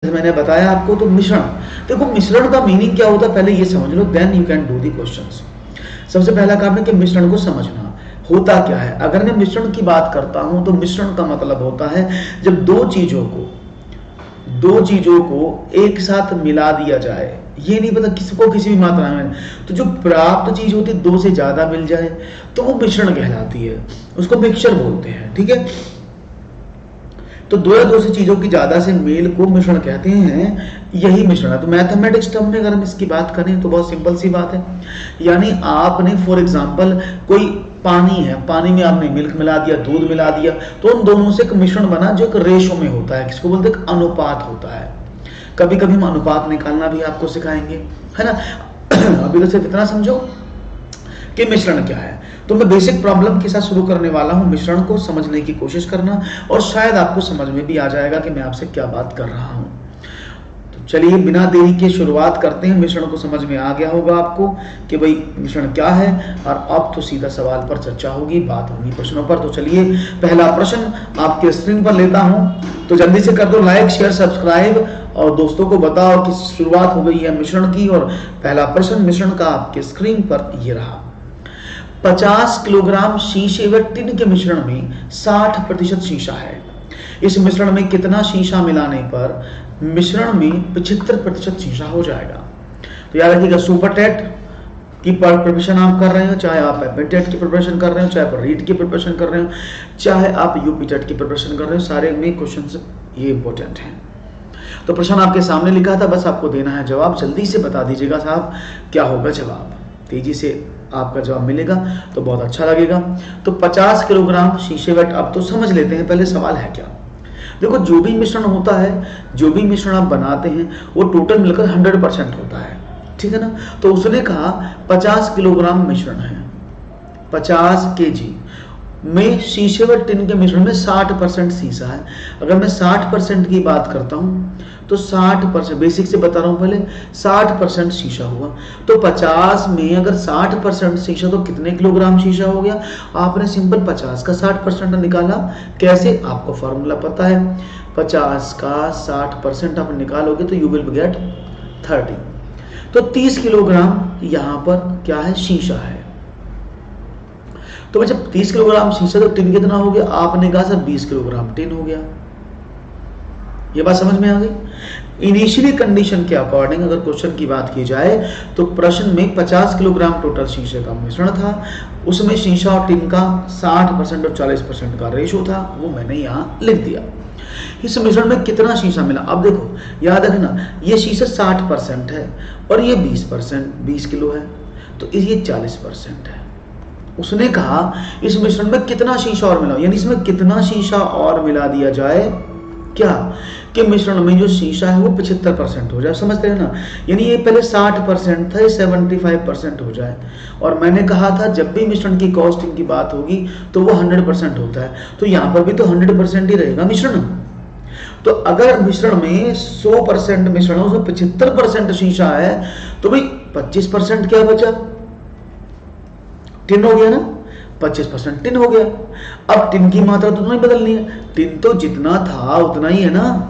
जैसे मैंने बताया आपको, तो मिश्रण, देखो मिश्रण का मीनिंग क्या होता है पहले ये समझ लो, then you can do the questions. सबसे पहला काम है कि मिश्रण को समझना होता क्या है। अगर मैं मिश्रण की बात करता हूं तो मिश्रण का मतलब होता है जब दो चीजों को एक साथ मिला दिया जाए। ये नहीं पता किसको किसी भी मात्रा में, तो जो प्राप्त चीज होती है दो से ज्यादा मिल जाए तो वो मिश्रण कहलाती है, उसको मिक्सचर बोलते हैं। ठीक है, तो दो या दो से चीजों की ज्यादा से मेल को मिश्रण कहते हैं, यही मिश्रण है। तो मैथमेटिक्स टर्म में अगर हम इसकी बात करें तो बहुत सिंपल सी बात है, यानी आपने फॉर एग्जांपल कोई पानी है, पानी में आपने मिल्क मिला दिया, दूध मिला दिया, तो उन दोनों से एक मिश्रण बना जो एक रेशो में होता है, किसको बोलते हैं, अनुपात होता है। कभी कभी हम अनुपात निकालना भी आपको सिखाएंगे, है ना। अभी तो सिर्फ इतना समझो कि मिश्रण क्या है। तो मैं बेसिक प्रॉब्लम के साथ शुरू करने वाला हूं, मिश्रण को समझने की कोशिश करना, और शायद आपको समझ में भी आ जाएगा कि मैं आपसे क्या बात कर रहा हूं। तो चलिए बिना देरी के शुरुआत करते हैं। मिश्रण को समझ में आ गया होगा आपको कि भाई मिश्रण क्या है, और अब तो सीधा सवाल पर चर्चा होगी, बात होगी प्रश्नों पर। तो चलिए पहला प्रश्न आपके स्क्रीन पर लेता हूं, तो जल्दी से कर दो लाइक शेयर सब्सक्राइब, और दोस्तों को बताओ कि शुरुआत हो गई है मिश्रण की। और पहला प्रश्न मिश्रण का आपके स्क्रीन पर ये रहा। 50 किलोग्राम शीशे व टिन के मिश्रण में 60% शीशा है। इस मिश्रण में कितना शीशा मिलाने पर मिश्रण में 75% शीशा हो जाएगा। तो याद रखिएगा, सुपर टेट की प्रिपरेशन आप कर रहे हो, चाहे आप एपीटेट की प्रिपरेशन कर रहे हो, चाहे आप रीट की प्रिपरेशन कर रहे हो, चाहे आप यूपी टेट की प्रिपरेशन कर रहे हो, सारे में क्वेश्चन ये इंपॉर्टेंट हैं। तो प्रश्न आपके सामने लिखा था, बस आपको देना है जवाब। जल्दी से बता दीजिएगा साहब क्या होगा जवाब, तेजी से आपका जवाब मिलेगा तो बहुत अच्छा लगेगा। तो 50 किलोग्राम शीशे वेट, अब तो समझ लेते हैं पहले सवाल है क्या। देखो जो भी मिश्रण होता है, जो भी मिश्रण आप बनाते हैं वो टोटल मिलकर 100% होता है, ठीक है ना। तो उसने कहा 50 किलोग्राम मिश्रण है, 50 केजी में शीशे व टिन के मिश्रण में 60% शीशा है। अगर मैं 60% की बात करता हूं तो 60%, बेसिक से बता रहा हूं पहले, 60% शीशा हुआ। तो 50 में अगर 60% शीशा तो कितने किलोग्राम शीशा हो गया। आपने सिंपल 50 का 60% निकाला, कैसे, आपको फॉर्मूला पता है, 50 का 60% आप निकालोगे तो यू विल गेट 30। तो 30 किलोग्राम यहां पर क्या है, शीशा है। तो जब 30 किलोग्राम शीशा तो टिन कितना हो गया, आपने कहा सर 20 किलोग्राम टिन हो गया। ये बात समझ में आ गई। इनिशियली कंडीशन के अकॉर्डिंग अगर क्वेश्चन की बात की जाए तो प्रश्न में 50 किलोग्राम टोटल शीशे का मिश्रण था, उसमें शीशा और टिन का 60% और 40% का रेशो था, वो मैंने यहाँ लिख दिया। इस मिश्रण में कितना शीशा मिला, अब देखो याद रखना, ये शीशा 60% है और ये 20%, 20 किलो है, तो ये 40% है। उसने कहा इस मिश्रण में कितना शीशा और मिला, यानी इसमें कितना शीशा और मिला दिया जाए, क्या कि मिश्रण में जो शीशा है वो 75% हो जाए। समझते हैं ना, यानी ये पहले 60% था, ये 75% हो जाए। और मैंने कहा था जब भी मिश्रण की कॉस्टिंग की बात होगी तो वो 100% होता है, तो यहां पर भी तो 100% ही रहेगा मिश्रण। तो अगर मिश्रण में 100% मिश्रण, उसमें 75% शीशा है, तो भाई 25% क्या बचा, टिन हो गया ना, 25% टिन हो गया। अब टिन की मात्रा तो नहीं बदलनी है, टिन तो जितना था उतना ही है ना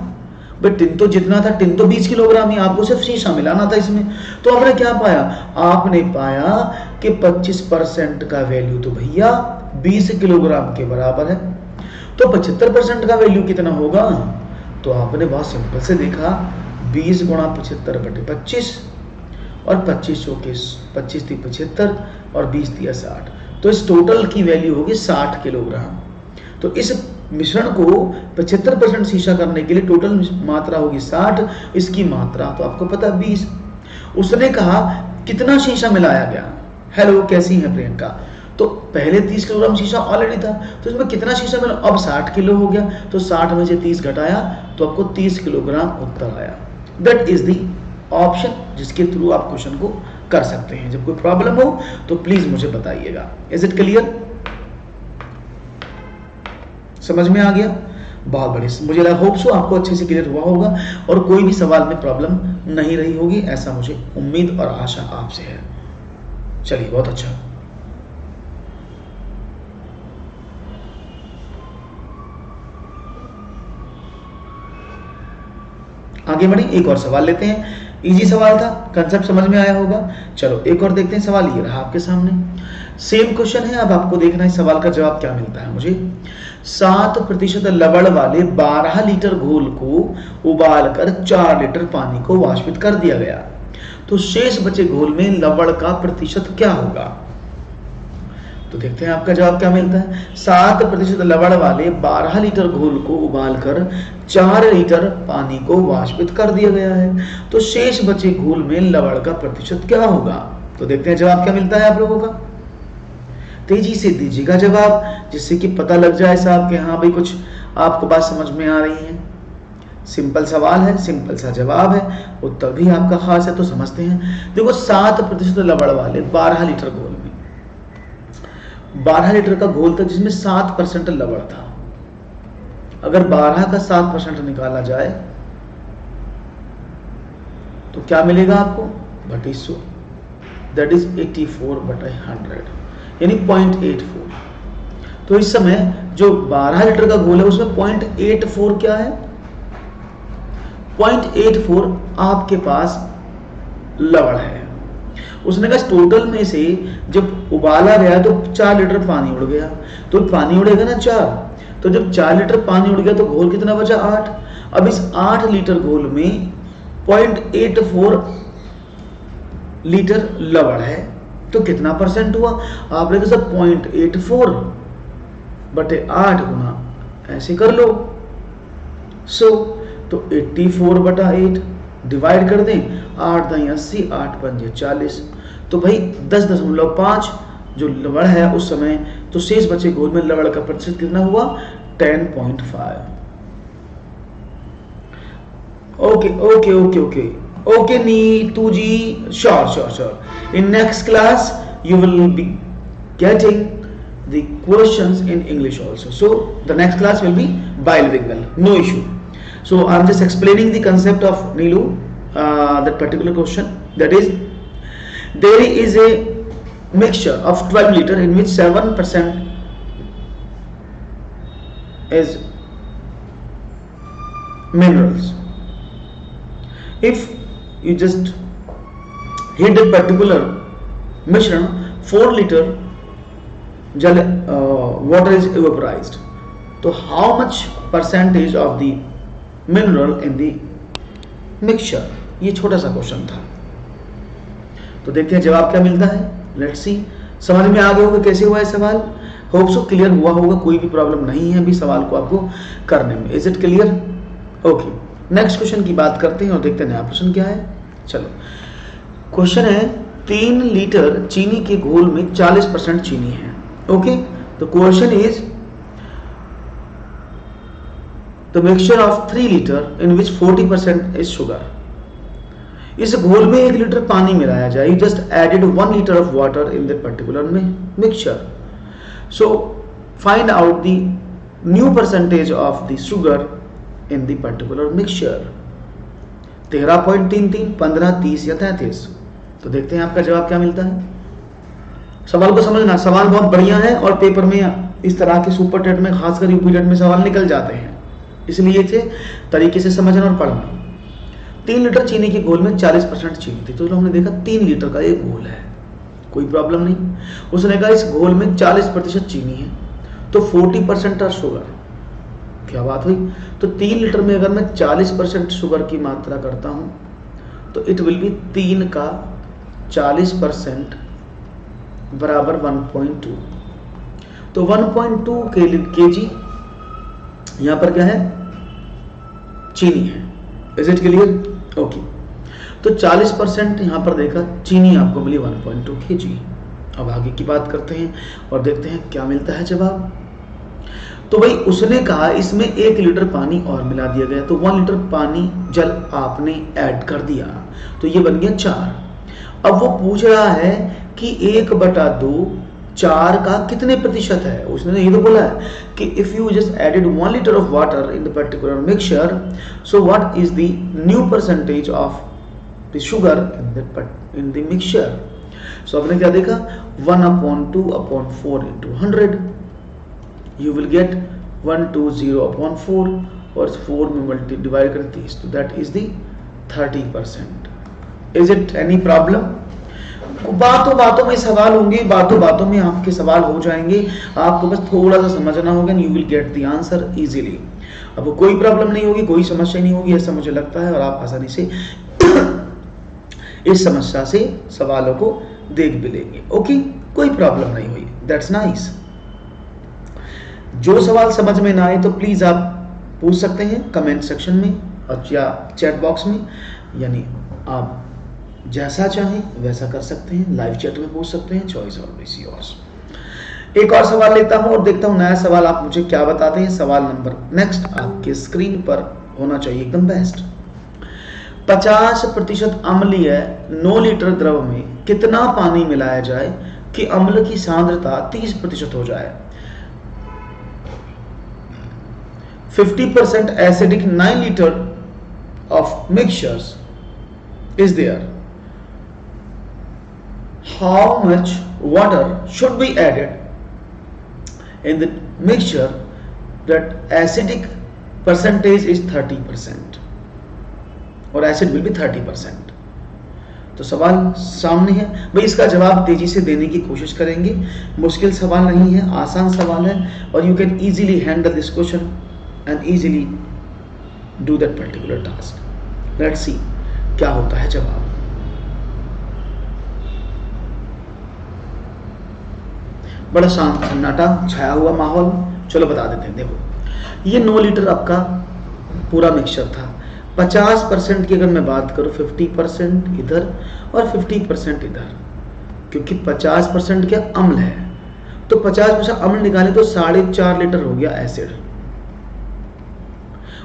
भाई, टिन तो जितना था, टिन तो 20 किलोग्राम ही, आपको सिर्फ शीशा मिलाना था इसमें। तो आपने क्या पाया, आपने पाया कि 25% का वैल्यू तो भैया 20 किलोग्राम के बराबर है। तो 75% का वैल्यू कितना होगा, तो आपने बहुत सिंपल से देखा, 20 गुणा 75/25, और 25 चौके 25 थी 75 और 20 दिया 60, तो इस टोटल की वैल्यू होगी 60 किलोग्राम। तो इस मिश्रण को 75% शीशा करने के लिए टोटल मात्रा होगी 60, इसकी मात्रा तो आपको पता 20। उसने कहा कितना शीशा मिलाया गया। हेलो कैसी है प्रियंका, तो पहले 30 किलोग्राम शीशा ऑलरेडी था, तो इसमें कितना शीशा मिला, अब 60 किलो हो गया, तो 60 में से 30 घटाया तो आपको 30 किलोग्राम उत्तर आया। दैट इज द ऑप्शन जिसके थ्रू आप क्वेश्चन को कर सकते हैं। जब कोई प्रॉब्लम हो तो प्लीज मुझे बताइएगा। इज इट क्लियर, समझ में आ गया, बहुत बढ़िया। मुझे लगा होप सो आपको अच्छे से क्लियर हुआ होगा और कोई भी सवाल में प्रॉब्लम नहीं रही होगी, ऐसा मुझे उम्मीद और आशा आपसे है। चलिए बहुत अच्छा। आगे बढ़े, एक और सवाल लेते हैं। इजी सवाल था, कंसेप्ट समझ में आया होगा। चलो एक और देखते हैं। सवाल ये रहा आपके सामने, सेम क्वेश्चन है। अब आपको देखना है इस सवाल का जवाब क्या मिलता है मुझे। 7% लवण वाले 12 लीटर घोल को उबालकर 4 लीटर पानी को वाष्पित कर दिया गया, तो शेष बचे घोल में लवण का प्रतिशत क्या होगा। तो देखते हैं आपका जवाब क्या मिलता है। 7% लवण वाले 12 लीटर घोल को उबालकर 4 लीटर पानी को वाष्पित कर दिया गया है, तो शेष बचे घोल में लवण का प्रतिशत क्या होगा। तो देखते हैं जवाब क्या मिलता है आप लोगों का। तेजी से दीजिएगा जवाब, जिससे कि पता लग जाए साहब कि हाँ भाई कुछ आपको बात समझ में आ रही है। सिंपल सवाल है, सिंपल सा जवाब है, उत्तर भी आपका खास है, तो समझते हैं। देखो 7% लवण वाले 12 लीटर घोल में 12 लीटर का घोल था जिसमें 7% लवण था। अगर 12 का 7% निकाला जाए तो क्या मिलेगा आपको, 32, दैट इज 84/100, यानी 0.84। तो इस समय जो 12 लीटर का घोल है उसमें 0.84 क्या है, 0.84 आपके पास लवण है। उसने कहा टोटल में से जब उबाला गया तो 4 लीटर पानी उड़ गया, तो पानी उड़ेगा ना 4, तो जब 4 लीटर पानी उड़ गया तो घोल कितना बचा, 8। अब इस 8 लीटर घोल में 0.84 लीटर लवण है, तो कितना परसेंट हुआ। आपने कहा सर 0.84 बटे 8 गुना ऐसे कर लो। तो 84/8 डिवाइड कर दें, 8 × 80, 8 × 5 = 40। तो भाई 10.5 जो लवण है उस समय, तो शेष बचे घोल में लवण का प्रतिशत कितना हुआ, 10.5। Okay Neetu ji, sure. In next class you will be getting the questions in English also. So the next class will be bilingual, no issue. So I'm just explaining the concept of Neelu, that particular question. That is, there is a mixture of 12 liter in which 7% is minerals. If you just hit a particular मिश्रण 4 litre जल water is vaporized, तो how much percentage of the mineral in the mixture। ये छोटा सा question था, तो देखते हैं जवाब क्या मिलता है। लेट्स सी, समझ में आ गया होगा कैसे हुआ है सवाल। होप सो क्लियर हुआ होगा, कोई भी प्रॉब्लम नहीं है अभी सवाल को आपको करने में। Is it clear? Okay, next question की बात करते हैं और देखते हैं नया प्रश्न क्या है। चलो, क्वेश्चन है 3 लीटर चीनी के घोल में 40% चीनी है। ओके, तो question is the mixture of 3 litre in which 40% is sugar. इस घोल में 1 लीटर पानी मिलाया जाए। You just added 1 litre of water in the particular mixture. So find out the new percentage of the sugar in the particular mixture. 13.33, 15, 30 या 33। तो देखते हैं आपका जवाब क्या मिलता है। सवाल को समझना, सवाल बहुत बढ़िया है और पेपर में इस तरह के सुपर टेट में, खासकर यूपी टेट में सवाल निकल जाते हैं, इसलिए थे तरीके से समझना और पढ़ना। 3 लीटर चीनी के घोल में 40% चीनी थी, तो हमने देखा 3 लीटर का एक घोल है, कोई प्रॉब्लम नहीं। उसने कहा इस घोल में 40% चीनी है, तो 40% और शुगर। क्या बात हुई। तो 3 लीटर में अगर मैं 40% शुगर की मात्रा करता हूं तो इट विल बी 3 का 40% बराबर 1.2। तो 1.2 kg यहां पर क्या है, चीनी है। Is it clear? ओके, तो 40% यहां पर देखा चीनी आपको मिली 1.2 kg। अब आगे की बात करते हैं और देखते हैं क्या मिलता है जवाब। तो भाई उसने कहा इसमें 1 लीटर पानी और मिला दिया गया, तो 1 लीटर पानी जल आपने ऐड कर दिया, तो ये बन गया 4। अब वो पूछ रहा है कि 1/2 4 का कितने प्रतिशत है। उसने ये तो बोला है कि if you just added 1 litre of water in the particular mixture, so what is the new percentage of the sugar in the mixture. So आपने क्या देखा, 1/2/4 into 100, you will get 120/4 और 4 में डिवाइड करें 30, तो that is the 30%। Is it any problem? बातों बातों में सवाल होंगे, बातों बातों में आपके सवाल हो जाएंगे, आपको बस थोड़ा सा समझना होगा, you will get the answer easily. अब कोई प्रॉब्लम नहीं होगी, कोई समस्या नहीं होगी, ऐसा मुझे लगता है, और आप आसानी से इस समस्या से सवालों को देख भी लेंगे। ओके, कोई प्रॉब्लम नहीं हुई, दैट्स नाइस। जो सवाल समझ में ना आए तो प्लीज आप पूछ सकते हैं कमेंट सेक्शन में और या चैट बॉक्स में, यानी आप जैसा चाहें वैसा कर सकते हैं, लाइव चैट में पूछ सकते हैं, चॉइस ऑलवेज योर्स। एक और सवाल लेता हूं और देखता हूं नया सवाल आप मुझे क्या बताते हैं। सवाल नंबर नेक्स्ट आपके स्क्रीन पर होना चाहिए एकदम बेस्ट। 50% अम्लीय 9 लीटर द्रव में कितना पानी मिलाया जाए कि अम्ल की सांद्रता 30% हो जाए? 50% acidic 9 liter of mixtures is there. How much water should be added in the mixture that acidic percentage is 30% और acid will be 30%? तो सवाल सामने है भाई, इसका जवाब तेजी से देने की कोशिश करेंगे। मुश्किल सवाल नहीं है, आसान सवाल है, और you can easily handle this question and easily do that particular task. Let's see क्या होता है जवाब। बड़ा शांत सन्नाटा छाया हुआ माहौल, चलो बता देते हैं। देखो, ये 9 लीटर आपका पूरा मिक्सचर था। 50% की अगर मैं बात करूं, 50% इधर और 50% इधर, क्योंकि 50% क्या अम्ल है, तो 50% अम्ल निकाले तो 4.5 लीटर हो गया एसिड,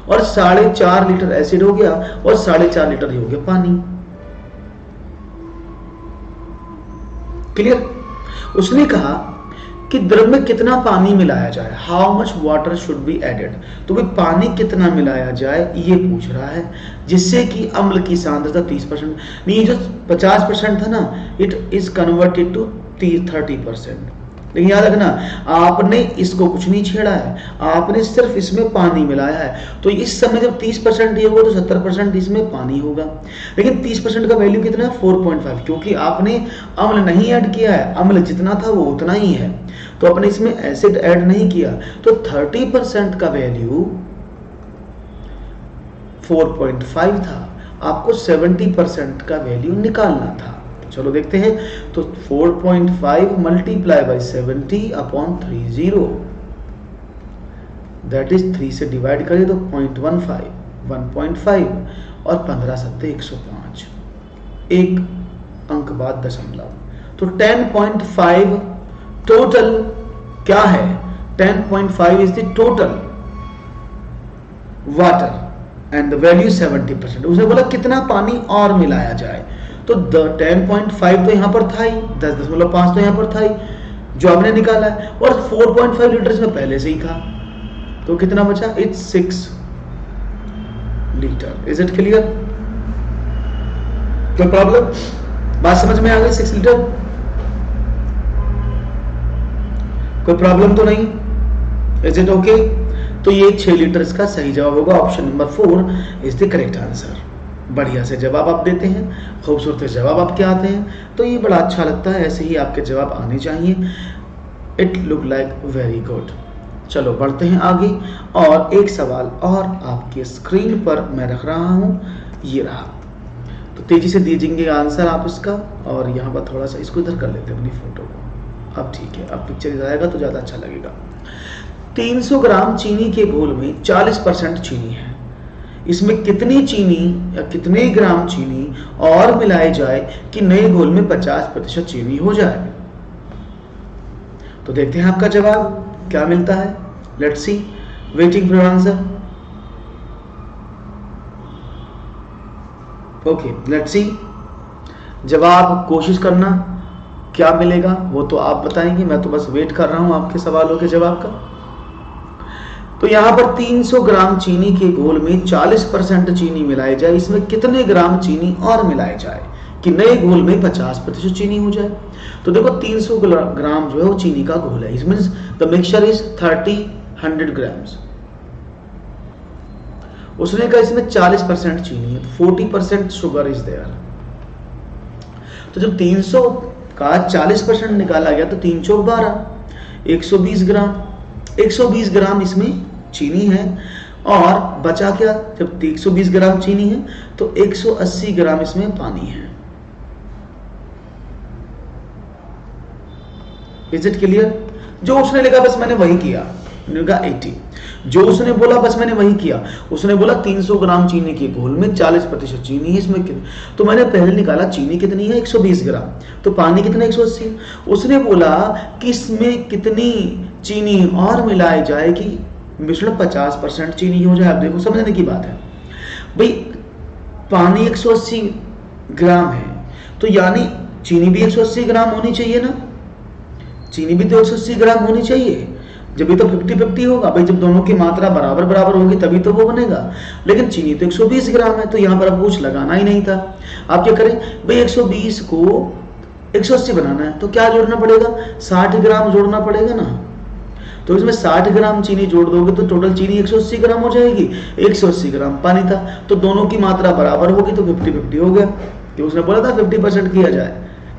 और 4.5 लीटर एसिड हो गया और 4.5 लीटर ही हो गया पानी। क्लियर? उसने कहा कि द्रव में कितना पानी मिलाया जाए, how much water should be added, तो भाई पानी कितना मिलाया जाए ये पूछ रहा है, जिससे कि अम्ल की सांद्रता 30%, नहीं जो 50% था ना, इट इज कन्वर्टेड टू 30%। लेकिन याद रखना, आपने इसको कुछ नहीं छेड़ा है, आपने सिर्फ इसमें पानी मिलाया है, तो इस समय जब 30% ये होगा तो 70% इसमें पानी होगा। लेकिन 30% का वैल्यू कितना है? 4.5, क्योंकि आपने अम्ल नहीं ऐड किया है, अम्ल जितना था वो उतना ही है, तो आपने इसमें एसिड ऐड नहीं किया, तो 30% का वैल्यू 4.5 था, आपको 70% का वैल्यू निकालना था। चलो देखते हैं, तो 4.5 multiply by 70 upon 30, that is 3 से डिवाइड करें तो 0.15, 1.5 और 15 सत्ते 105, एक अंक बाद दशमलव, तो 10.5 टोटल क्या है? 10.5 is the total water and the value 70%। उसने बोला कितना पानी और मिलाया जाए, तो 10.5 तो यहां पर था ही, 10.5 तो यहां पर था ही जो आपने निकाला है, और 4.5 लीटर इसमें पहले से ही था, तो कितना बचा? It's 6 litre. Is it clear? कोई प्रॉब्लम? बात समझ में आ गई? 6 लीटर, कोई प्रॉब्लम तो नहीं? Is it okay? तो ये 6 लीटर इसका सही जवाब होगा। Option number 4 is the correct answer. बढ़िया से जवाब आप देते हैं, खूबसूरत से जवाब आपके आते हैं, तो ये बड़ा अच्छा लगता है, ऐसे ही आपके जवाब आने चाहिए। It look like very good. चलो बढ़ते हैं आगे, और एक सवाल और आपके स्क्रीन पर मैं रख रहा हूं, ये रहा, तो तेजी से दीजिएंगे आंसर आप इसका, और यहाँ पर थोड़ा सा इसको इधर कर लेते हैं अपनी फोटो को। अब ठीक है, अब पिक्चर इधर आएगा तो ज़्यादा अच्छा लगेगा। 300 ग्राम चीनी के घोल में 40% चीनी है, इसमें कितनी चीनी या कितने ग्राम चीनी और मिलाई जाए कि नए घोल में 50% चीनी हो जाए? तो देखते हैं आपका जवाब क्या मिलता है। Let's see, waiting for answer. Okay, let's see जवाब, कोशिश करना क्या मिलेगा वो तो आप बताएंगे, मैं तो बस वेट कर रहा हूं आपके सवालों के जवाब का। तो यहां पर 300 ग्राम चीनी के घोल में 40% चीनी मिलाई जाए, इसमें कितने ग्राम चीनी और मिलाई जाए कि नए घोल में 50% चीनी हो जाए? तो देखो 300 ग्राम जो है वो चीनी का घोल है, इसमें द मिक्सचर इज 100 ग्राम्स, उसने कहा इसमें 40% चीनी है, तो 40% शुगर इज देयर। तो जब 300 का 40% निकाला गया तो 3 चौक 12, 120 ग्राम। 120 ग्राम इसमें चीनी है और बचा क्या, जब 120 ग्राम चीनी है तो 180 ग्राम इसमें पानी है। Is it clear? जो उसने लिखा बस मैंने वही किया, 80। जो उसने बोला बस मैंने वही किया। उसने बोला 300 ग्राम चीनी के घोल में 40% चीनी है, इसमें कितनी, तो मैंने पहले निकाला चीनी कितनी है 120 ग्राम, तो पानी कितना 180। उसने बोला कि इसमें कितनी चीनी और मिलाई जाए कि मिश्रण 50% चीनी हो जाए। आप देखो समझने की बात है भाई, पानी 180 ग्राम है तो यानी चीनी भी 180 ग्राम होनी चाहिए ना, चीनी भी तो 180 ग्राम होनी चाहिए, जब भी तो 50-50 होगा भाई। जब दोनों की मात्रा बराबर बराबर होगी तभी तो वो बनेगा। लेकिन चीनी तो 120 ग्राम है, तो यहाँ पर अब कुछ लगाना ही नहीं था। आप क्या करें भाई, 120 को 180 बनाना है तो क्या जोड़ना पड़ेगा, 60 ग्राम जोड़ना पड़ेगा ना। तो इसमें 60 ग्राम चीनी जोड़ दोगे तो टोटल चीनी 180 ग्राम हो जाएगी, 180 ग्राम पानी था, तो दोनों की मात्रा बराबर होगी तो 50-50 हो गया। कि उसने बोला था 50% किया जाए।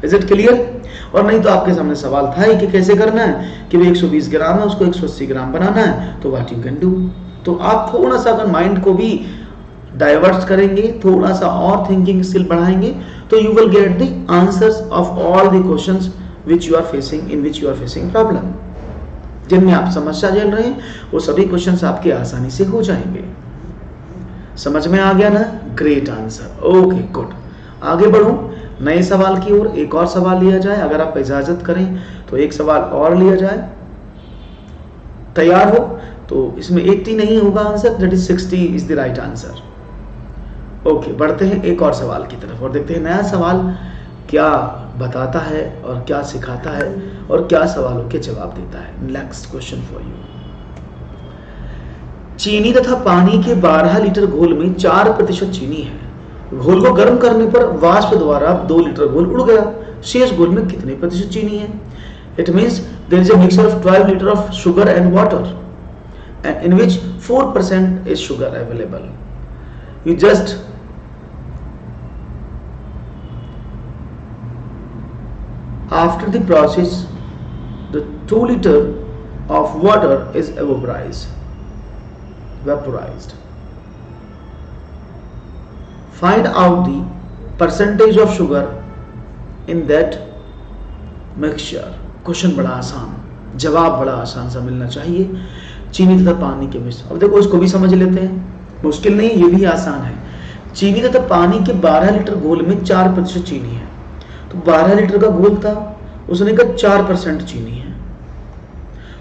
Is it clear? और नहीं तो आपके सामने सवाल था ही कि कैसे करना है, कि भाई 120 ग्राम है उसको 180 ग्राम बनाना है, तो व्हाट यू कैन डू। तो आप थोड़ा सा अगर माइंड को भी डाइवर्ट करेंगे, थोड़ा सा और थिंकिंग स्किल बढ़ाएंगे, तो you will get the answers of all the questions which you are facing, in which you are facing problem. जिनमें आप समस्या झेल रहे हैं वो सभी क्वेश्चंस आपके आसानी से हो जाएंगे। समझ में आ गया ना? Great answer. ओके गुड, आगे बढ़ो नए सवाल की ओर। एक और सवाल लिया जाए, अगर आप इजाजत करें तो एक सवाल और लिया जाए। तैयार हो? तो इसमें 80 नहीं होगा answer, that is 60 is the right answer. Okay, बढ़ते हैं एक और सवाल की तरफ और देखते हैं नया सवाल क्या बताता है और क्या सिखाता है और क्या सवालों के जवाब देता है। Next question for you. चीनी तथा पानी के 12 लीटर घोल में 4% चीनी है। घोल को गर्म करने पर वाष्प द्वारा 2 लीटर घोल उड़ गया। शेष घोल में कितने प्रतिशत चीनी है? It means there is a mixture of 12 litre of sugar and water and in which 4% is sugar available. You just after the process the 2 liter of water is vaporized. Find out the percentage of sugar in that mixture. Question बड़ा आसान, जवाब बड़ा आसान सा मिलना चाहिए। चीनी तथा पानी के मिश्रण, अब देखो इसको भी समझ लेते हैं, मुश्किल नहीं, ये भी आसान है। चीनी तथा पानी के 12 लीटर घोल में 4% चीनी है। तो 12 लीटर का घोल था, उसने कहा 4% चीनी है,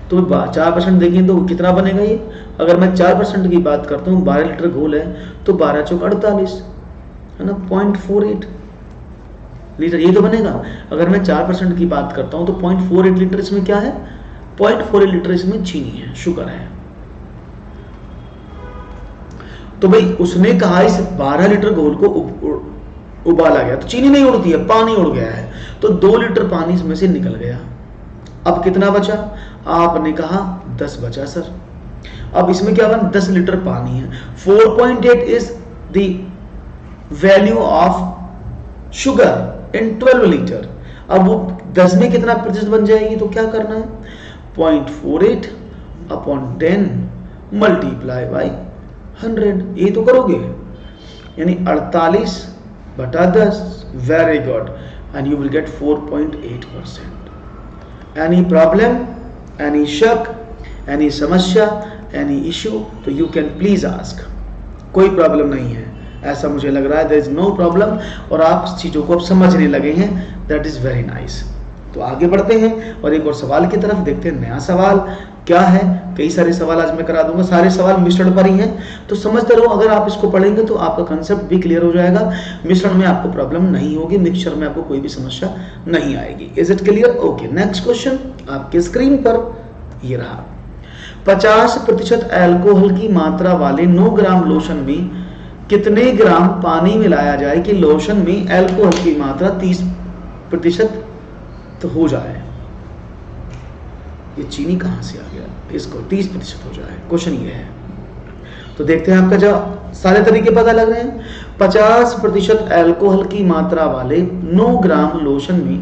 तो 4% देखिए तो कितना बनेगा ये। अगर मैं 4% की बात करता हूँ, 12 लीटर घोल है तो 12 चौक 48 है ना, 0.48 लीटर ये तो बनेगा। अगर मैं 4% की बात करता हूँ तो 0.48 लीटर इसमें क्या है, 0.48 लीटर इसमें चीनी है, शुगर है। तो भाई उसने कहा इस 12 लीटर घोल को उबाला गया, तो चीनी नहीं उड़ती है, पानी उड़ गया है, तो 2 लीटर पानी इसमें से निकल गया। अब कितना बचा? आपने कहा 10 बचा सर। अब इसमें क्या बना, 10 लीटर पानी है, 4.8 is the value of sugar in 12 litre. अब वो 10 में कितना प्रतिशत बन जाएगी, तो क्या करना है, 0.48 अपॉन 10 मल्टीप्लाई बाई 100, ये तो करोगे, यानी 48 बटा 10। Very good, and you will gate 4.8%। Any problem, any शक, एनी समस्या, एनी इश्यू, तो यू कैन प्लीज आस्क। कोई प्रॉब्लम नहीं है, ऐसा मुझे लग रहा है, देयर इज नो प्रॉब्लम, और आप चीजों को अब समझने लगे हैं, दैट इज वेरी नाइस। तो आगे बढ़ते हैं और एक और सवाल की तरफ देखते हैं। नया सवाल क्या है, कई सारे सवाल आज मैं करा दूंगा, सारे सवाल मिश्रण पर ही हैं, तो समझते रहो। अगर आप इसको पढ़ेंगे तो आपका कंसेप्ट भी क्लियर हो जाएगा, मिश्रण में आपको प्रॉब्लम नहीं होगी, मिक्सचर में आपको कोई भी समस्या नहीं आएगी। Is it clear? Okay, next question आपके स्क्रीन पर ये रहा। 50% अल्कोहल की मात्रा वाले 9 ग्राम लोशन में कितने ग्राम पानी मिलाया जाए कि लोशन में अल्कोहल की मात्रा 30% तो हो जाए। ये चीनी कहां से आ गया, इसको 30% हो जाए, क्वेश्चन ये है। तो देखते हैं आपका जवाब, सारे तरीके पता लग रहे हैं। 50% अल्कोहल की मात्रा वाले 9 ग्राम लोशन में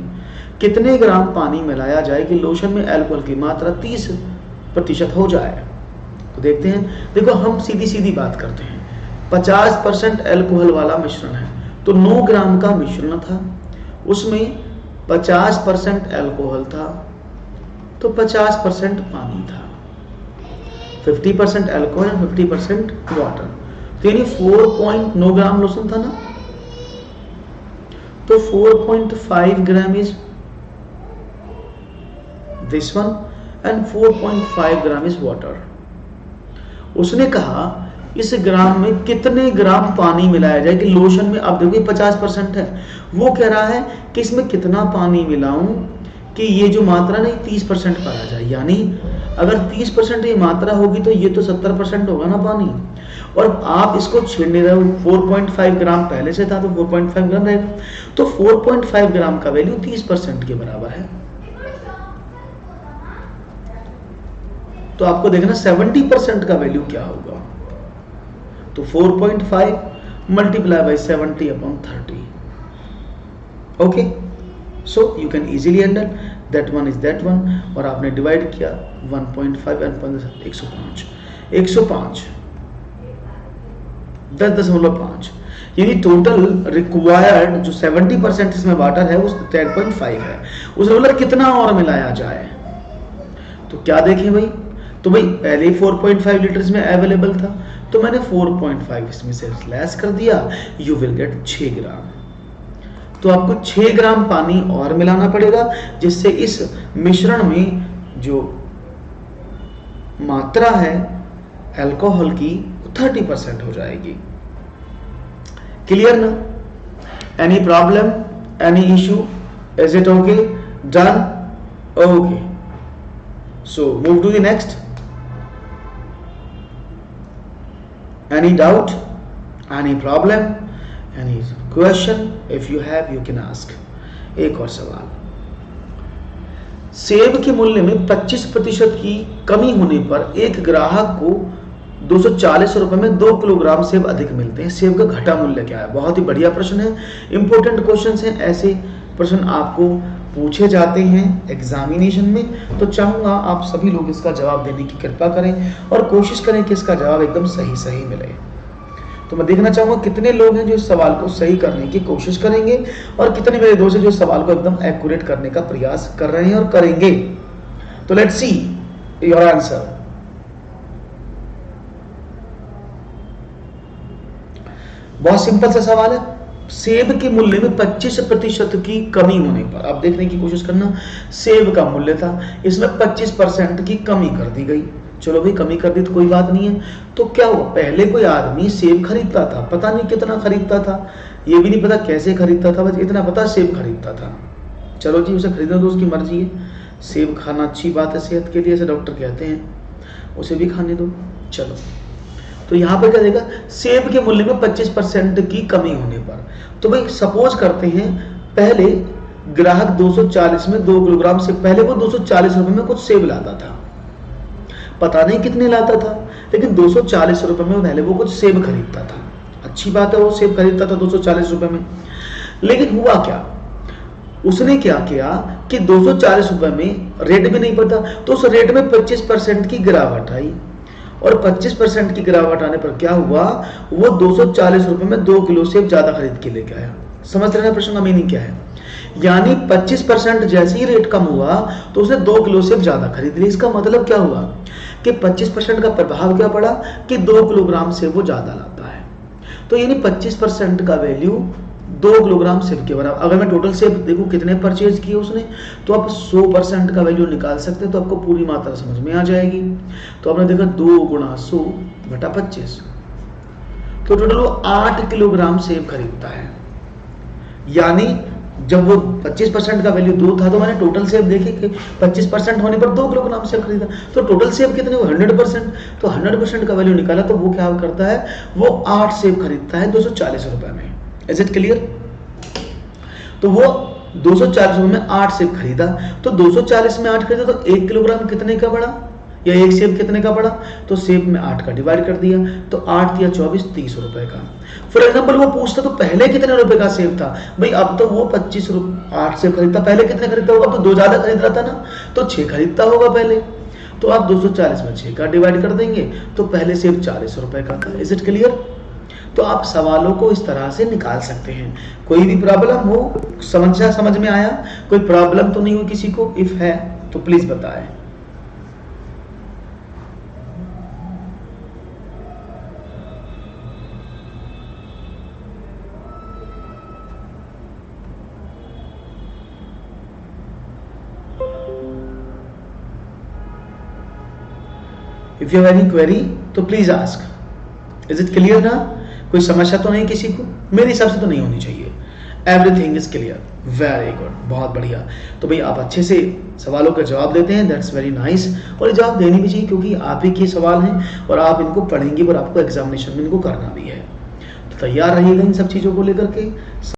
कितने ग्राम पानी मिलाया जाए कि लोशन में अल्कोहल की मात्रा 30% हो जाए। तो देखते हैं, देखो हम सीधी सीधी बात करते हैं। 50% अल्कोहल वाला मिश्रण है, तो 9 ग्राम का मिश्रण था, उसमें 50% अल्कोहल था, तो 50% पानी था। 50% अल्कोहल और 50% वाटर, तो यानी 4.9 ग्राम लोशन था ना, तो 4.5 gram is this one and 4.5 gram is water. उसने कहा इस ग्राम में कितने ग्राम पानी मिलाया जाए कि लोशन में, अब देखो 50% है, वो कह रहा है कि इसमें कितना पानी मिलाऊं कि ये जो मात्रा नहीं 30% पर आ जाए। यानी अगर 30% ये मात्रा होगी तो ये तो 70% होगा ना पानी, और आप इसको छेड़ नहीं रहे हो। 4.5 ग्राम पहले से था तो 4.5 ग्राम रहेगा, तो 4.5 ग्राम का वैल्यू 30% के बराबर है। तो आपको देखना 70% का वैल्यू क्या होगा, तो 4.5 multiply by 70/30। Okay, so you can easily handle that one is that one, और आपने डिवाइड किया 1.5 एंड 105 10.5, यानी टोटल रिक्वायर्ड जो 70% इसमें वाटर है उस 10.5 है। उसने बोला कितना और मिलाया जाए, तो क्या देखें भाई, तो भाई पहले ही 4.5 लीटर में अवेलेबल था, तो मैंने 4.5 इसमें से लेस कर दिया, यू विल गेट 6 ग्राम। तो आपको 6 ग्राम पानी और मिलाना पड़ेगा, जिससे इस मिश्रण में जो मात्रा है अल्कोहल की 30% हो जाएगी। क्लियर ना? Any problem, any issue, is it okay? Done? Okay, so move to the next. Any doubt, any problem, any question? If you have, you can ask. एक और सवाल, सेब के मूल्य में 25% की कमी होने पर एक ग्राहक को 240 रुपए में 2 किलोग्राम सेब अधिक मिलते हैं, सेब का घटा मूल्य क्या है? बहुत ही बढ़िया प्रश्न है, इंपॉर्टेंट क्वेश्चन है, ऐसे प्रश्न आपको पूछे जाते हैं एग्जामिनेशन में। तो चाहूंगा आप सभी लोग इसका जवाब देने की कृपा करें और कोशिश करें कि इसका जवाब एकदम सही सही मिले। तो मैं देखना चाहूंगा कितने लोग हैं जो इस सवाल को सही करने की कोशिश करेंगे और कितने मेरे दोस्त हैं जो इस सवाल को एकदम एक्यूरेट करने का प्रयास कर रहे हैं और करेंगे। तो लेट्स सी योर आंसर। बहुत सिंपल सा सवाल है, सेब के मूल्य में 25% की कमी होने पर, अब देखने की कोशिश करना, सेब का मूल्य था, इसमें 25% की कमी कर दी गई। चलो भाई कमी कर दी तो कोई बात नहीं है। तो क्या हुआ, पहले कोई आदमी सेब खरीदता था, पता नहीं कितना खरीदता था, ये भी नहीं पता कैसे खरीदता था, बस इतना पता सेब खरीदता था। चलो जी, उसे खरीदना तो उसकी मर्जी है, सेब खाना अच्छी बात है सेहत के लिए, ऐसे डॉक्टर कहते हैं, उसे भी खाने दो। चलो, तो यहाँ पर क्या देगा, सेब के मूल्य में 25% की कमी होने पर। तो भाई सपोज करते हैं पहले ग्राहक 240 में 2 किलोग्राम से, पहले वो 240 रुपए में कुछ सेब लाता था, पता नहीं कितने लाता था, लेकिन 240 रुपए में पहले वो कुछ सेब खरीदता था। अच्छी बात है, वो सेब खरीदता था 240 रुपए में। लेकिन हुआ क्या, उसने क्या किया कि 240 रुपए में रेट भी नहीं पता, तो उस रेट में 25% की गिरावट आई, और 25% की गिरावट आने पर क्या हुआ, वो 240 रुपए में 2 किलो सेब ज्यादा खरीद के लेके आया। समझ रहे हैं प्रश्न का मीनिंग क्या है? यानी 25% जैसे ही रेट कम हुआ तो उसने 2 किलो सेब ज्यादा खरीद लिए। इसका मतलब क्या हुआ कि 25% का प्रभाव क्या पड़ा कि 2 किलोग्राम सेब वो ज्यादा लाता है। तो यानी 25% का वैल्यू 2 किलोग्राम सेब के बराबर। अगर मैं टोटल सेब देखूं कितने परचेज किए उसने, तो आप 100% का वैल्यू निकाल सकते हैं, तो आपको पूरी मात्रा समझ में आ जाएगी। तो आपने देखा 2 गुणा 100 बटा 25, तो टोटल वो 8 किलोग्राम सेब खरीदता है। यानी जब वो 25% का वैल्यू 2 था, तो मैंने टोटल सेब देखे कि 25% होने पर 2 किलोग्राम सेब खरीदा, तो टोटल सेब कितने हुए 100%, तो 100% का वैल्यू निकाला, तो वो क्या करता है, वो 8 सेब खरीदता है 240 रुपए में। Is it clear? तो वो 240 रुपए में 8 सेब खरीदा, तो 240 में 8 खरीदा, तो 1 किलोग्राम कितने का बढ़ा, या एक सेब कितने का पड़ा, तो सेब में 8 का डिवाइड कर दिया, तो 8 या 24 30 रुपए का। फॉर एग्जाम्पल वो पूछता तो पहले कितने रुपए का सेब था, भाई अब तो वो 25 रुपए 8 सेब खरीदता, पहले कितने खरीदता होगा, अब तो 2 ज्यादा खरीद रहा था ना, तो 6 खरीदता होगा पहले। तो आप 240 में 6 का डिवाइड कर देंगे, तो पहले सेब 40 रुपए का था। Is it clear? तो आप सवालों को इस तरह से निकाल सकते हैं। कोई भी प्रॉब्लम हो, समझ में आया? कोई प्रॉब्लम तो नहीं हुई किसी को? इफ है तो प्लीज बताएं। If you have any query तो please ask. Is it clear ना? कोई समस्या तो नहीं किसी को? मेरे हिसाब से तो नहीं होनी चाहिए। Everything is clear. Very good, बहुत बढ़िया। तो भाई आप अच्छे से सवालों का जवाब देते हैं, दैट्स वेरी नाइस। और ये जवाब देनी भी चाहिए क्योंकि आप ही के सवाल हैं और आप इनको पढ़ेंगे और आपको एग्जामिनेशन में इनको करना भी है। तो तैयार रहिएगा इन सब चीज़ों को लेकर के।